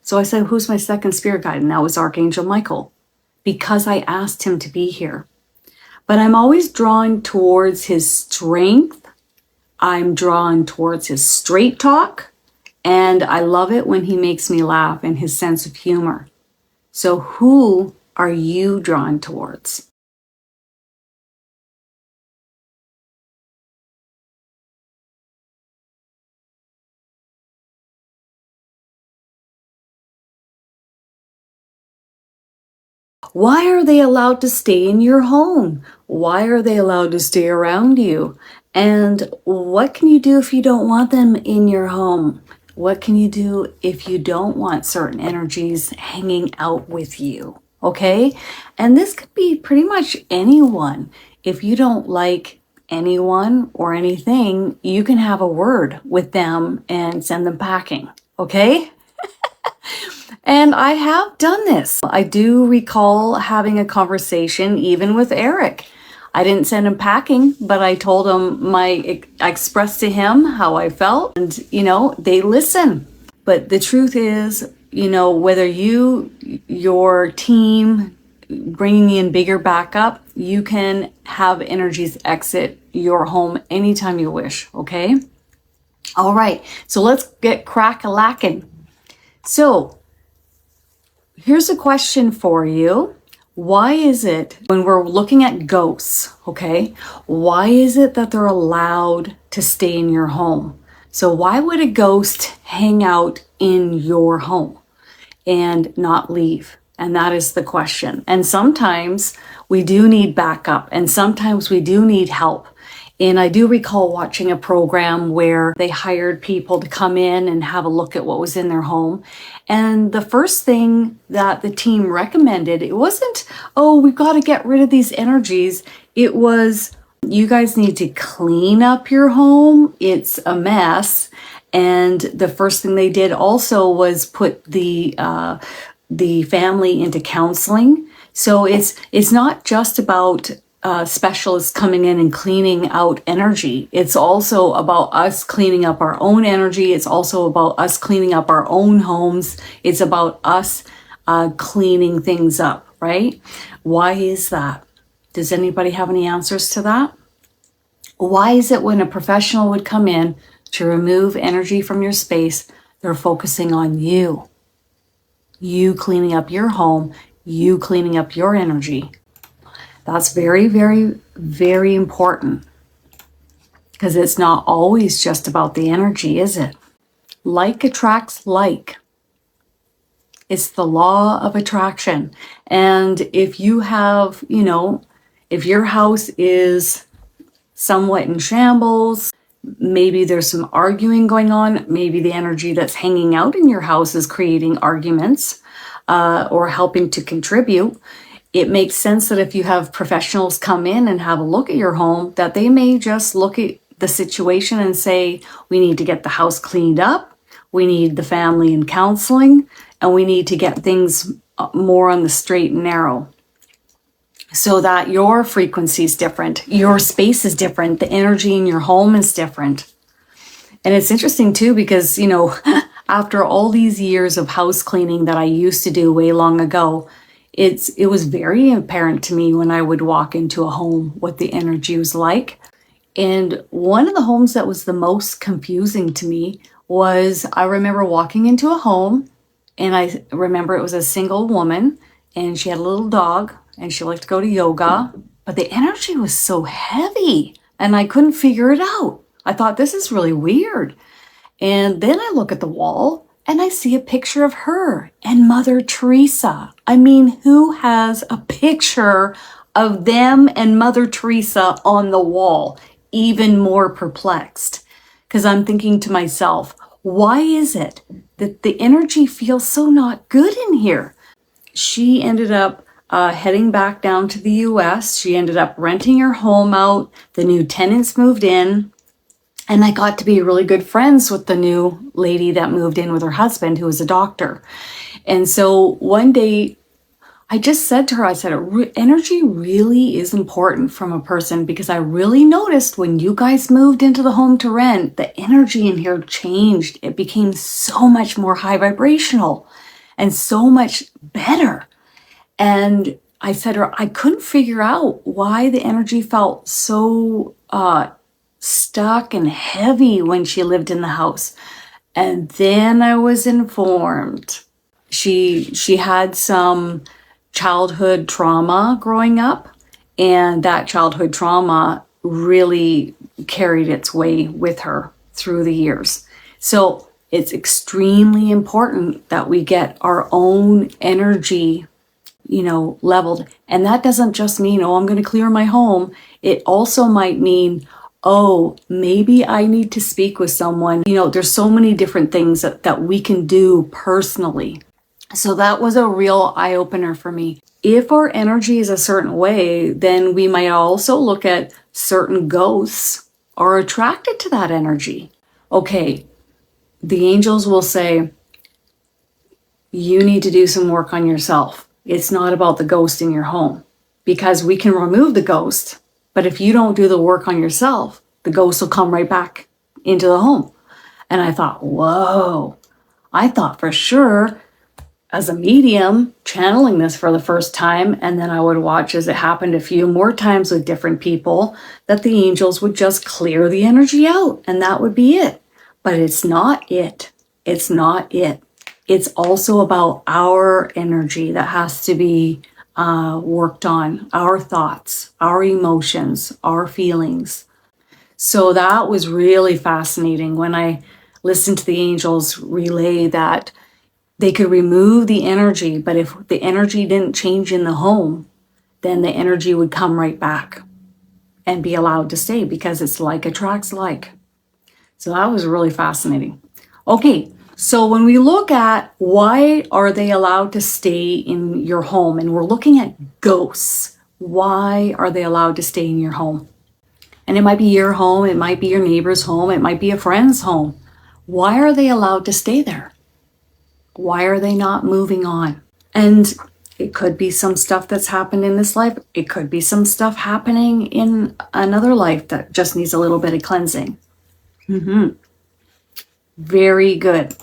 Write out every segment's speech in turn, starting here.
So I said, who's my second spirit guide? And that was Archangel Michael, because I asked him to be here. But I'm always drawn towards his strength. I'm drawn towards his straight talk. And I love it when he makes me laugh and his sense of humor. So who are you drawn towards? Why are they allowed to stay in your home? Why are they allowed to stay around you? And what can you do if you don't want them in your home? What can you do if you don't want certain energies hanging out with you? Okay? And this could be pretty much anyone. If you don't like anyone or anything, you can have a word with them and send them packing. Okay? And I have done this. I do recall having a conversation even with Eric. I didn't send him packing, but I told him I expressed to him how I felt, and they listen. But the truth is, whether your team bringing in bigger backup, you can have energies exit your home anytime you wish. Okay. All right. So let's get crack-a-lackin'. So here's a question for you. Why is it when we're looking at ghosts, okay, why is it that they're allowed to stay in your home? So why would a ghost hang out in your home and not leave? And that is the question. And sometimes we do need backup, and sometimes we do need help. And I do recall watching a program where they hired people to come in and have a look at what was in their home. And the first thing that the team recommended, it wasn't, oh, we've got to get rid of these energies. It was, you guys need to clean up your home. It's a mess. And the first thing they did also was put the family into counseling. So it's not just about specialists coming in and cleaning out energy. It's also about us cleaning up our own energy. It's also about us cleaning up our own homes. It's about us cleaning things up, right? Why is that? Does anybody have any answers to that? Why is it when a professional would come in to remove energy from your space, they're focusing on you? You cleaning up your home, you cleaning up your energy. That's very, very, very important, because it's not always just about the energy, is it? Like attracts like. It's the law of attraction. And if you have, if your house is somewhat in shambles, maybe there's some arguing going on, maybe the energy that's hanging out in your house is creating arguments or helping to contribute. It makes sense that if you have professionals come in and have a look at your home, that they may just look at the situation and say, we need to get the house cleaned up, we need the family in counseling, and we need to get things more on the straight and narrow, so that your frequency is different, your space is different, the energy in your home is different. And it's interesting too, because, after all these years of house cleaning that I used to do way long ago, it was very apparent to me when I would walk into a home what the energy was like. And one of the homes that was the most confusing to me was, I remember walking into a home, and I remember it was a single woman, and she had a little dog, and she liked to go to yoga, but the energy was so heavy and I couldn't figure it out. I thought, this is really weird. And then I look at the wall and I see a picture of her and Mother Teresa. I mean, who has a picture of them and Mother Teresa on the wall? Even more perplexed, because I'm thinking to myself, why is it that the energy feels so not good in here? She ended up heading back down to the US. She ended up renting her home out. The new tenants moved in. And I got to be really good friends with the new lady that moved in with her husband, who was a doctor. And so one day I just said to her, I said, energy really is important from a person, because I really noticed when you guys moved into the home to rent, the energy in here changed. It became so much more high vibrational. and so much better. And I said to her, I couldn't figure out why the energy felt so stuck and heavy when she lived in the house. And then I was informed she had some childhood trauma growing up, and that childhood trauma really carried its way with her through the years. So it's extremely important that we get our own energy, leveled. And that doesn't just mean, oh, I'm going to clear my home. It also might mean, oh, maybe I need to speak with someone. There's so many different things that we can do personally. So that was a real eye-opener for me. If our energy is a certain way, then we might also look at certain ghosts are attracted to that energy. Okay, the angels will say, you need to do some work on yourself. It's not about the ghost in your home, because we can remove the ghost, but if you don't do the work on yourself, the ghost will come right back into the home. And I thought, whoa, I thought for sure as a medium channeling this for the first time, and then I would watch as it happened a few more times with different people, that the angels would just clear the energy out and that would be it. But it's not it. It's not it. It's also about our energy that has to be worked on, our thoughts, our emotions, our feelings. So that was really fascinating when I listened to the angels relay that they could remove the energy, but if the energy didn't change in the home, then the energy would come right back and be allowed to stay, because it's like attracts like. So that was really fascinating. Okay, so when we look at why are they allowed to stay in your home, and we're looking at ghosts, why are they allowed to stay in your home? And it might be your home, it might be your neighbor's home, it might be a friend's home. Why are they allowed to stay there? Why are they not moving on? And it could be some stuff that's happened in this life. It could be some stuff happening in another life that just needs a little bit of cleansing. Very good.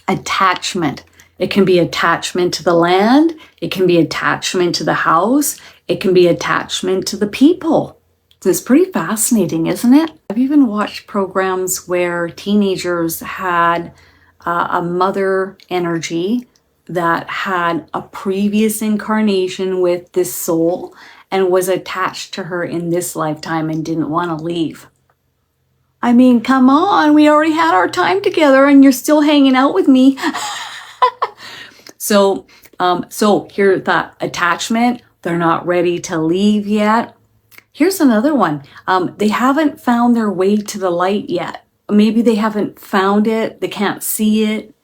Attachment. It can be attachment to the land. It can be attachment to the house. It can be attachment to the people. It's pretty fascinating, isn't it? I've even watched programs where teenagers had a mother energy that had a previous incarnation with this soul and was attached to her in this lifetime and didn't want to leave. I mean, come on, we already had our time together and you're still hanging out with me. So here, that attachment, they're not ready to leave yet. Here's another one. They haven't found their way to the light yet. Maybe they haven't found it, they can't see it,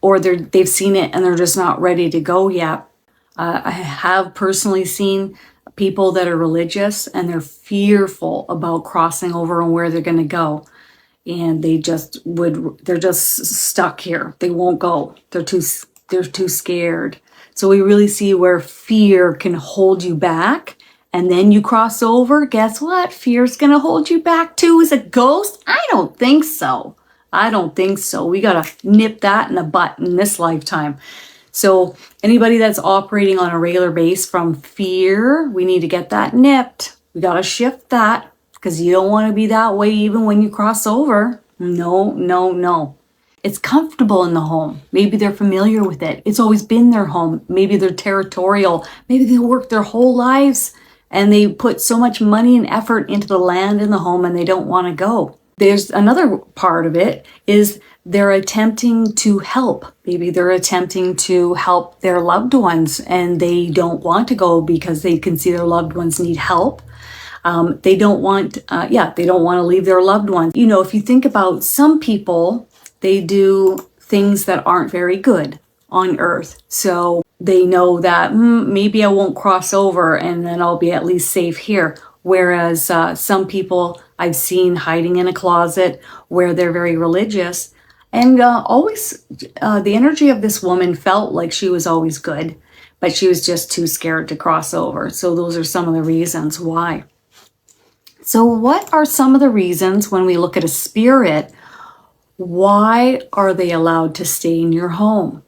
or they've seen it and they're just not ready to go yet. I have personally seen people that are religious and they're fearful about crossing over and where they're going to go. And they're just stuck here. They won't go. They're too scared. So we really see where fear can hold you back. And then you cross over, guess what? Fear's going to hold you back too. Is a ghost? I don't think so. We got to nip that in the butt in this lifetime. So anybody that's operating on a regular base from fear, we need to get that nipped. We got to shift that, because you don't want to be that way even when you cross over. No. It's comfortable in the home. Maybe they're familiar with it. It's always been their home. Maybe they're territorial. Maybe they worked their whole lives and they put so much money and effort into the land and the home and they don't want to go. There's another part of it is they're attempting to help. Maybe they're attempting to help their loved ones and they don't want to go because they can see their loved ones need help. They don't want to leave their loved ones. If you think about some people, they do things that aren't very good on earth. So they know that maybe I won't cross over and then I'll be at least safe here. Whereas some people I've seen hiding in a closet where they're very religious. And always the energy of this woman felt like she was always good, but she was just too scared to cross over. So those are some of the reasons why. So what are some of the reasons when we look at a spirit, why are they allowed to stay in your home?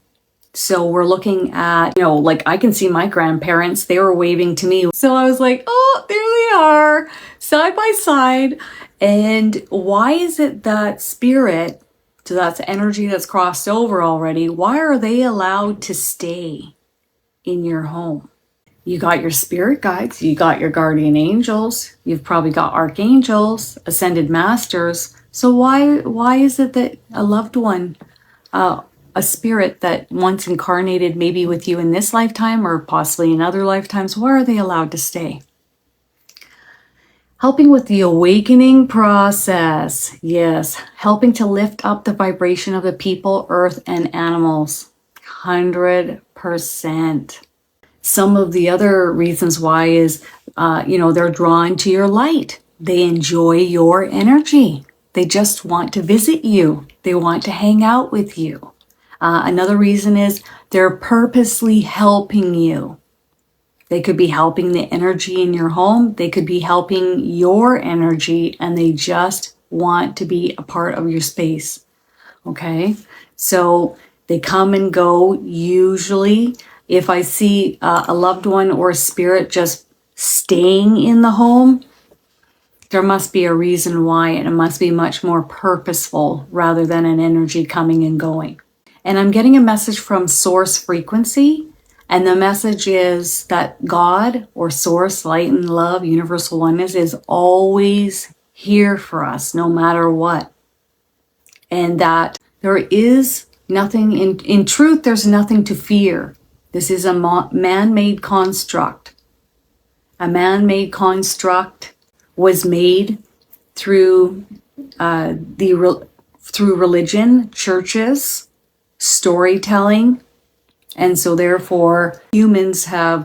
So we're looking at, like I can see my grandparents, they were waving to me. So I was like, oh, there they are, side by side. And why is it that spirit, so that's energy that's crossed over already, why are they allowed to stay in your home? You got your spirit guides, you got your guardian angels, you've probably got archangels, ascended masters. So why is it that a loved one, a spirit that once incarnated maybe with you in this lifetime or possibly in other lifetimes, why are they allowed to stay? Helping with the awakening process. Yes, helping to lift up the vibration of the people, earth, and animals. 100%. Some of the other reasons why is, they're drawn to your light. They enjoy your energy. They just want to visit you. They want to hang out with you. Another reason is they're purposely helping you. They could be helping the energy in your home. They could be helping your energy, and they just want to be a part of your space. Okay? So they come and go. Usually, if I see a loved one or a spirit just staying in the home, there must be a reason why, and it must be much more purposeful rather than an energy coming and going. And I'm getting a message from source frequency, and the message is that God or source, light and love, universal oneness is always here for us no matter what. And that there is nothing, in truth, there's nothing to fear. This is a man-made construct. A man-made construct was made through through religion, churches, storytelling, and so therefore humans have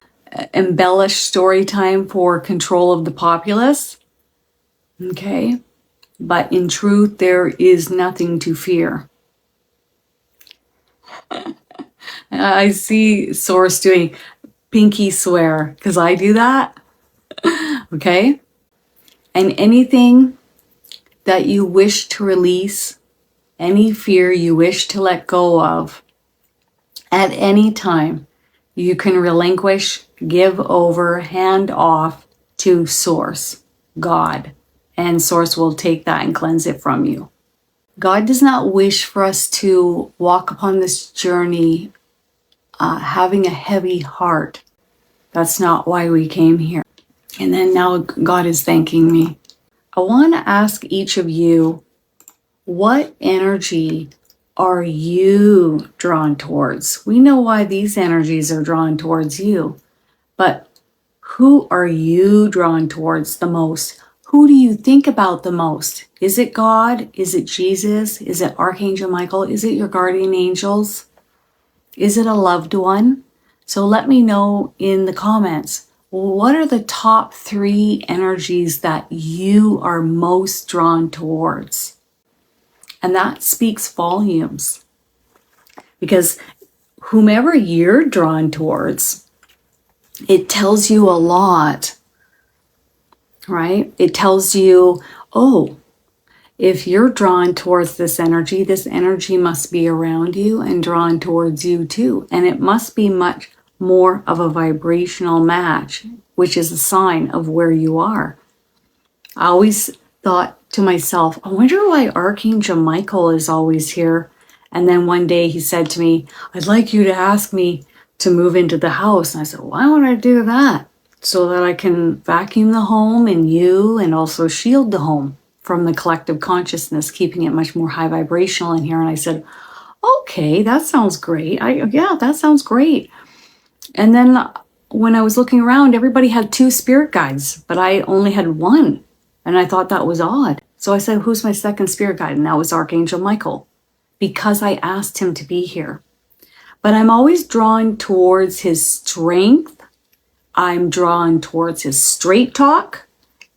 embellished story time for control of the populace. Okay, but in truth, there is nothing to fear. I see Source doing pinky swear because I do that. Okay, and anything that you wish to release, any fear you wish to let go of, at any time, you can relinquish, give over, hand off to Source, God, and Source will take that and cleanse it from you. God does not wish for us to walk upon this journey having a heavy heart. That's not why we came here. And then now God is thanking me. I want to ask each of you, what energy are you drawn towards? We know why these energies are drawn towards you, but who are you drawn towards the most? Who do you think about the most? Is it God? Is it Jesus? Is it Archangel Michael? Is it your guardian angels? Is it a loved one? So let me know in the comments, what are the top 3 energies that you are most drawn towards? And that speaks volumes. Because whomever you're drawn towards, it tells you a lot, right? It tells you, oh, if you're drawn towards this energy must be around you and drawn towards you too. And it must be much more of a vibrational match, which is a sign of where you are. I always thought to myself, I wonder why Archangel Michael is always here. And then one day he said to me, I'd like you to ask me to move into the house. And I said, why would I do that? So that I can vacuum the home and you, and also shield the home from the collective consciousness, keeping it much more high vibrational in here. And I said, okay, that sounds great. Yeah, that sounds great. And then when I was looking around, everybody had 2 spirit guides, but I only had 1. And I thought that was odd. So I said, who's my second spirit guide? And that was Archangel Michael, because I asked him to be here. But I'm always drawn towards his strength. I'm drawn towards his straight talk.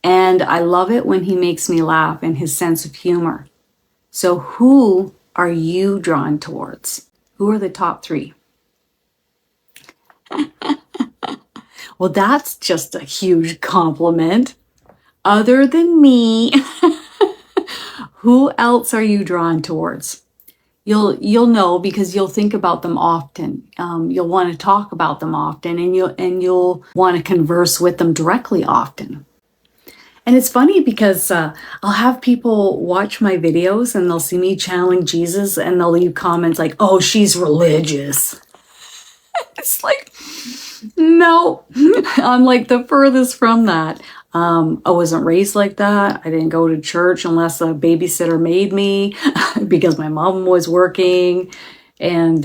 And I love it when he makes me laugh and his sense of humor. So who are you drawn towards? Who are the top 3? Well, that's just a huge compliment. Other than me, who else are you drawn towards? you'll know because you'll think about them often. You'll want to talk about them often, and you'll want to converse with them directly often. And it's funny because I'll have people watch my videos and they'll see me channeling Jesus and they'll leave comments like, "Oh, she's religious." It's like, no, I'm like the furthest from that. I wasn't raised like that. I didn't go to church unless a babysitter made me because my mom was working. And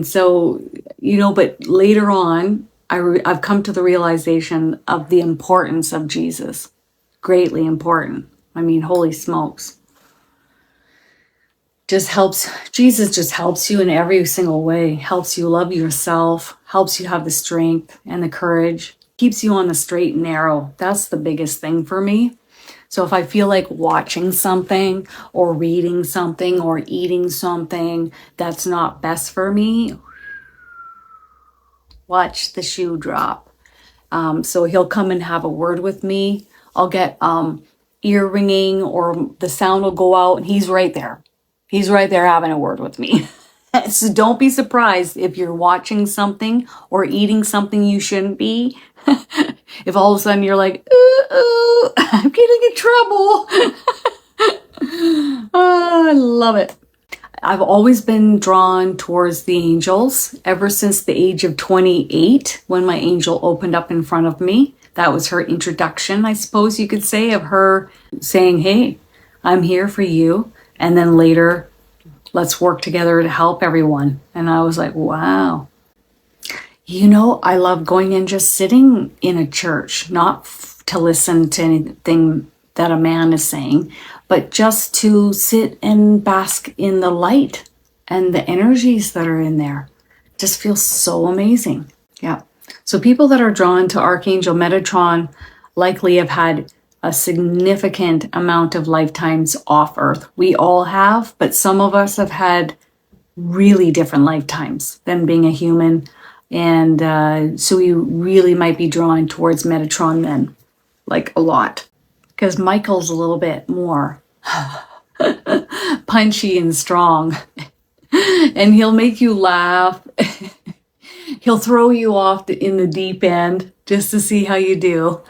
so, but later on, I've come to the realization of the importance of Jesus. Greatly important. I mean, holy smokes. Jesus just helps you in every single way. Helps you love yourself, helps you have the strength and the courage, keeps you on the straight and narrow. That's the biggest thing for me. So if I feel like watching something or reading something or eating something that's not best for me, watch the shoe drop. So he'll come and have a word with me. I'll get ear ringing or the sound will go out and he's right there. He's right there having a word with me. So don't be surprised if you're watching something or eating something you shouldn't be. If all of a sudden you're like, ooh, I'm getting in trouble. Oh, I love it. I've always been drawn towards the angels ever since the age of 28 when my angel opened up in front of me. That was her introduction, I suppose you could say, of her saying, "Hey, I'm here for you." And then later, "Let's work together to help everyone." And I was like, wow. I love going and just sitting in a church, not to listen to anything that a man is saying, but just to sit and bask in the light and the energies that are in there. It just feels so amazing. Yeah. So people that are drawn to Archangel Metatron likely have had a significant amount of lifetimes off Earth. We all have, but some of us have had really different lifetimes than being a human. And so we really might be drawn towards Metatron then, like a lot. Because Michael's a little bit more punchy and strong. And he'll make you laugh. He'll throw you off in the deep end just to see how you do.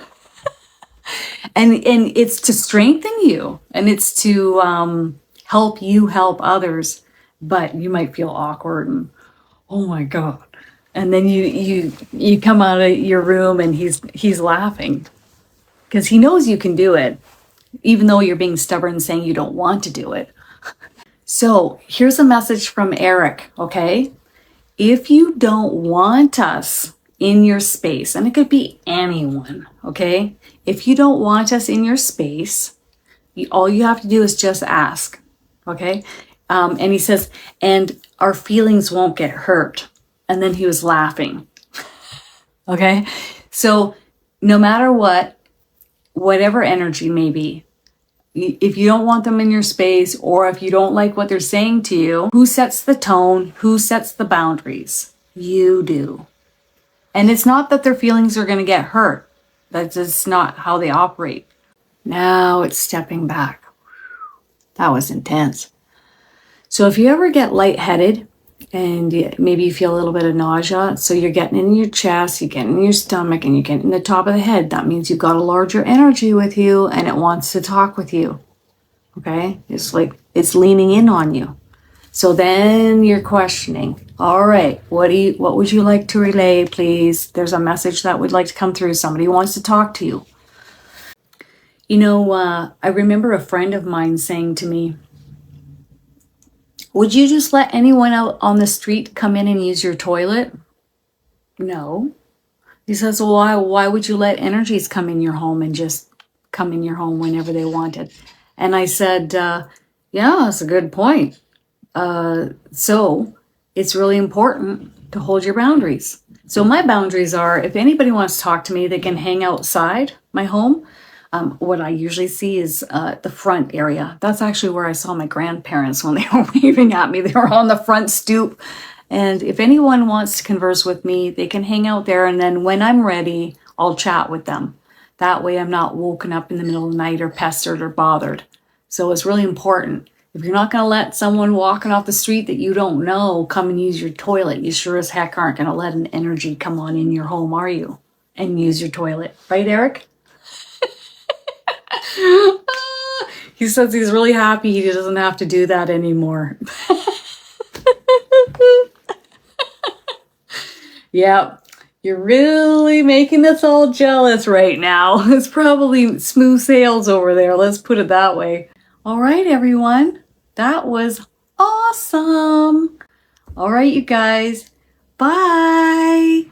And it's to strengthen you. And it's to help you help others. But you might feel awkward and, oh my God. And then you come out of your room and he's laughing. Because he knows you can do it. Even though you're being stubborn saying you don't want to do it. So here's a message from Eric, okay? If you don't want us in your space, and it could be anyone, okay? If you don't want us in your space, all you have to do is just ask, okay? And he says, and our feelings won't get hurt. And then he was laughing, okay? So no matter whatever energy may be, if you don't want them in your space or if you don't like what they're saying to you, who sets the tone? Who sets the boundaries? You do. And it's not that their feelings are going to get hurt. That's just not how they operate. Now it's stepping back. That was intense. So if you ever get lightheaded and maybe you feel a little bit of nausea, so you're getting in your chest, you're getting in your stomach, and you're getting in the top of the head, that means you've got a larger energy with you and it wants to talk with you. Okay? It's like it's leaning in on you. So then you're questioning, all right, what would you like to relay, please? There's a message that would like to come through. Somebody wants to talk to you. I remember a friend of mine saying to me, would you just let anyone out on the street come in and use your toilet? No. He says, well, why would you let energies come in your home and just come in your home whenever they wanted? And I said, yeah, that's a good point. So it's really important to hold your boundaries. So my boundaries are, if anybody wants to talk to me, they can hang outside my home. What I usually see is the front area. That's actually where I saw my grandparents when they were waving at me. They were on the front stoop. And if anyone wants to converse with me, they can hang out there. And then when I'm ready, I'll chat with them. That way I'm not woken up in the middle of the night or pestered or bothered. So it's really important If you're not going to let someone walking off the street that you don't know come and use your toilet, you sure as heck aren't going to let an energy come on in your home, are you? And use your toilet. Right, Eric? He says he's really happy he doesn't have to do that anymore. Yep. You're really making us all jealous right now. It's probably smooth sails over there. Let's put it that way. All right, everyone. That was awesome. All right, you guys. Bye.